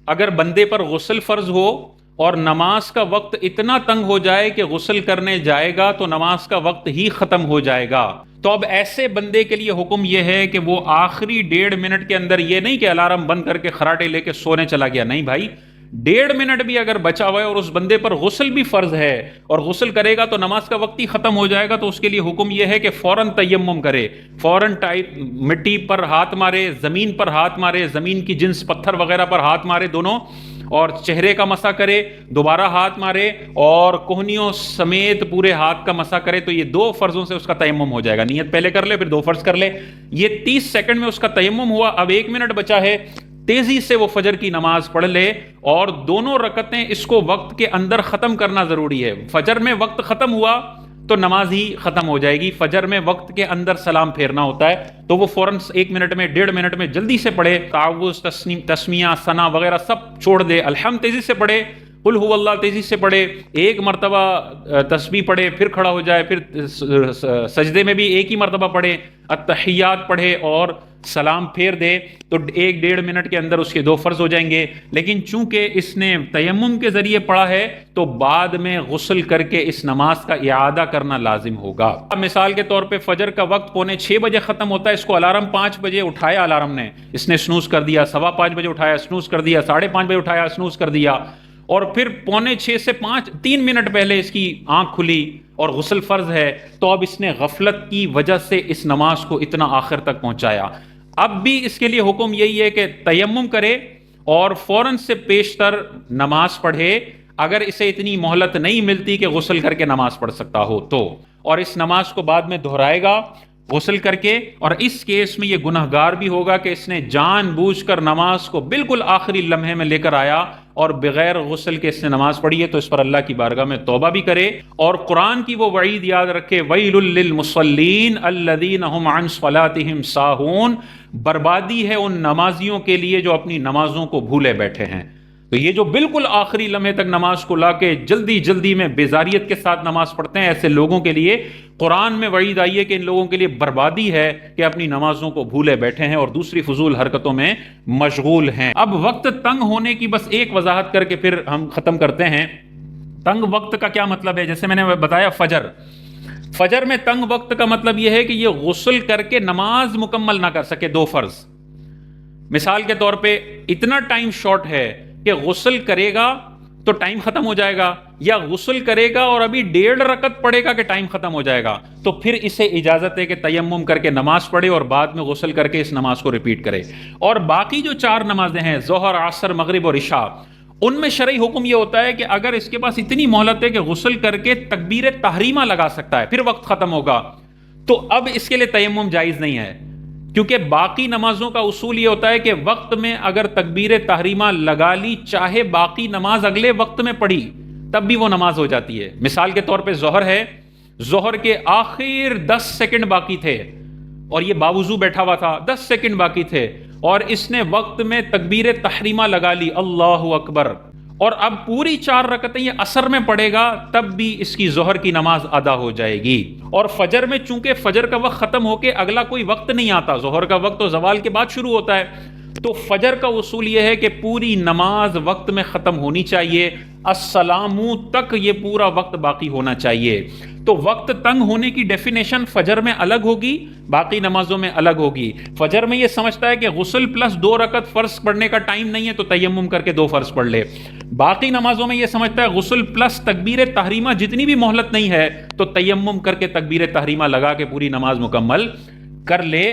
اگر بندے پر غسل فرض ہو اور نماز کا وقت اتنا تنگ ہو جائے کہ غسل کرنے جائے گا تو نماز کا وقت ہی ختم ہو جائے گا، تو اب ایسے بندے کے لیے حکم یہ ہے کہ وہ آخری 1.5 منٹ کے اندر، یہ نہیں کہ الارم بند کر کے خراٹے لے کے سونے چلا گیا، نہیں بھائی، 1.5 منٹ بھی اگر بچا ہوا ہے اور اس بندے پر غسل بھی فرض ہے اور غسل کرے گا تو نماز کا وقت ہی ختم ہو جائے گا، تو اس کے لیے حکم یہ ہے کہ فوراً تیمم کرے، فوراً مٹی پر ہاتھ مارے، زمین پر ہاتھ مارے، زمین کی جنس پتھر وغیرہ پر ہاتھ مارے دونوں، اور چہرے کا مسح کرے، دوبارہ ہاتھ مارے اور کوہنیوں سمیت پورے ہاتھ کا مسح کرے، تو یہ 2 فرضوں سے اس کا تیمم ہو جائے گا۔ نیت پہلے کر لے پھر 2 فرض کر لے، یہ 30 سیکنڈ میں اس کا تیمم ہوا۔ اب 1 منٹ بچا ہے، تیزی سے وہ فجر کی نماز پڑھ لے اور دونوں رکعتیں اس کو وقت کے اندر ختم کرنا ضروری ہے۔ فجر میں وقت ختم ہوا تو نماز ہی ختم ہو جائے گی، فجر میں وقت کے اندر سلام پھیرنا ہوتا ہے، تو وہ فوراً 1 منٹ میں 1.5 منٹ میں جلدی سے پڑھے، تعوذ، تسمیہ، ثنا وغیرہ سب چھوڑ دے، الحمد تیزی سے پڑھے، قل هو اللہ تیزی سے پڑھے، 1 مرتبہ تسبیح پڑھے، پھر کھڑا ہو جائے، پھر سجدے میں بھی 1 ہی مرتبہ پڑھے، التحیات پڑھے اور سلام پھیر دے، تو 1-1.5 منٹ کے اندر اس کے 2 فرض ہو جائیں گے۔ لیکن چونکہ اس نے تیمم کے ذریعے پڑھا ہے تو بعد میں غسل کر کے اس نماز کا اعادہ کرنا لازم ہوگا۔ اب مثال کے طور پہ فجر کا وقت 4:45 بجے ختم ہوتا ہے، اس کو الارم 5 بجے اٹھایا، الارم نے، اس نے سنوز کر دیا، 5:15 بجے اٹھایا، سنوز کر دیا، 5:30 بجے اٹھایا، سنوز کر دیا، اور پھر 4:45 سے 3 منٹ پہلے اس کی آنکھ کھلی اور غسل فرض ہے، تو اب اس نے غفلت کی وجہ سے اس نماز کو اتنا آخر تک پہنچایا۔ اب بھی اس کے لیے حکم یہی ہے کہ تیمم کرے اور فوراً سے پیشتر نماز پڑھے، اگر اسے اتنی مہلت نہیں ملتی کہ غسل کر کے نماز پڑھ سکتا ہو تو، اور اس نماز کو بعد میں دہرائے گا غسل کر کے، اور اس کیس میں یہ گنہگار بھی ہوگا کہ اس نے جان بوجھ کر نماز کو بالکل آخری لمحے میں لے کر آیا اور بغیر غسل کے اس نے نماز پڑھی ہے، تو اس پر اللہ کی بارگاہ میں توبہ بھی کرے اور قرآن کی وہ وعید یاد رکھے، وَيْلٌ لِّلْمُصَلِّينَ الَّذِينَ هُمْ عَنْ صَلَاتِهِمْ سَاهُونَ، بربادی ہے ان نمازیوں کے لیے جو اپنی نمازوں کو بھولے بیٹھے ہیں۔ تو یہ جو بالکل آخری لمحے تک نماز کو لا کے جلدی جلدی میں بیزاریت کے ساتھ نماز پڑھتے ہیں، ایسے لوگوں کے لیے قرآن میں وعید آئی ہے کہ ان لوگوں کے لیے بربادی ہے کہ اپنی نمازوں کو بھولے بیٹھے ہیں اور دوسری فضول حرکتوں میں مشغول ہیں۔ اب وقت تنگ ہونے کی بس ایک وضاحت کر کے پھر ہم ختم کرتے ہیں۔ تنگ وقت کا کیا مطلب ہے؟ جیسے میں نے بتایا فجر میں تنگ وقت کا مطلب یہ ہے کہ یہ غسل کر کے نماز مکمل نہ کر سکے، 2 فرض۔ مثال کے طور پہ اتنا ٹائم شارٹ ہے کہ غسل کرے گا تو ٹائم ختم ہو جائے گا، یا غسل کرے گا اور ابھی 1.5 رکعت پڑھے گا کہ ٹائم ختم ہو جائے گا، تو پھر اسے اجازت ہے کہ تیمم کر کے نماز پڑھے اور بعد میں غسل کر کے اس نماز کو ریپیٹ کرے۔ اور باقی جو 4 نمازیں ہیں، ظہر، عصر، مغرب اور عشاء، ان میں شرعی حکم یہ ہوتا ہے کہ اگر اس کے پاس اتنی مہلت ہے کہ غسل کر کے تکبیر تحریمہ لگا سکتا ہے، پھر وقت ختم ہوگا، تو اب اس کے لیے تیمم جائز نہیں ہے، کیونکہ باقی نمازوں کا اصول یہ ہوتا ہے کہ وقت میں اگر تکبیر تحریمہ لگا لی، چاہے باقی نماز اگلے وقت میں پڑھی تب بھی وہ نماز ہو جاتی ہے۔ مثال کے طور پہ ظہر ہے، ظہر کے آخر 10 سیکنڈ باقی تھے اور یہ باوضو بیٹھا ہوا تھا، 10 سیکنڈ باقی تھے اور اس نے وقت میں تکبیر تحریمہ لگا لی، اللہ اکبر، اور اب پوری 4 رکعتیں یہ عصر میں پڑھے گا، تب بھی اس کی ظہر کی نماز ادا ہو جائے گی۔ اور فجر میں چونکہ فجر کا وقت ختم ہو کے اگلا کوئی وقت نہیں آتا، ظہر کا وقت تو زوال کے بعد شروع ہوتا ہے، تو فجر کا اصول یہ ہے کہ پوری نماز وقت میں ختم ہونی چاہیے، السلام تک یہ پورا وقت باقی ہونا چاہیے۔ تو وقت تنگ ہونے کی ڈیفینیشن فجر میں الگ ہوگی، باقی نمازوں میں الگ ہوگی۔ فجر میں یہ سمجھتا ہے کہ غسل پلس 2 رکعت فرض پڑھنے کا ٹائم نہیں ہے تو تیمم کر کے 2 فرض پڑھ لے، باقی نمازوں میں یہ سمجھتا ہے غسل پلس تکبیر تحریمہ جتنی بھی مہلت نہیں ہے تو تیمم کر کے تکبیر تحریمہ لگا کے پوری نماز مکمل کر لے۔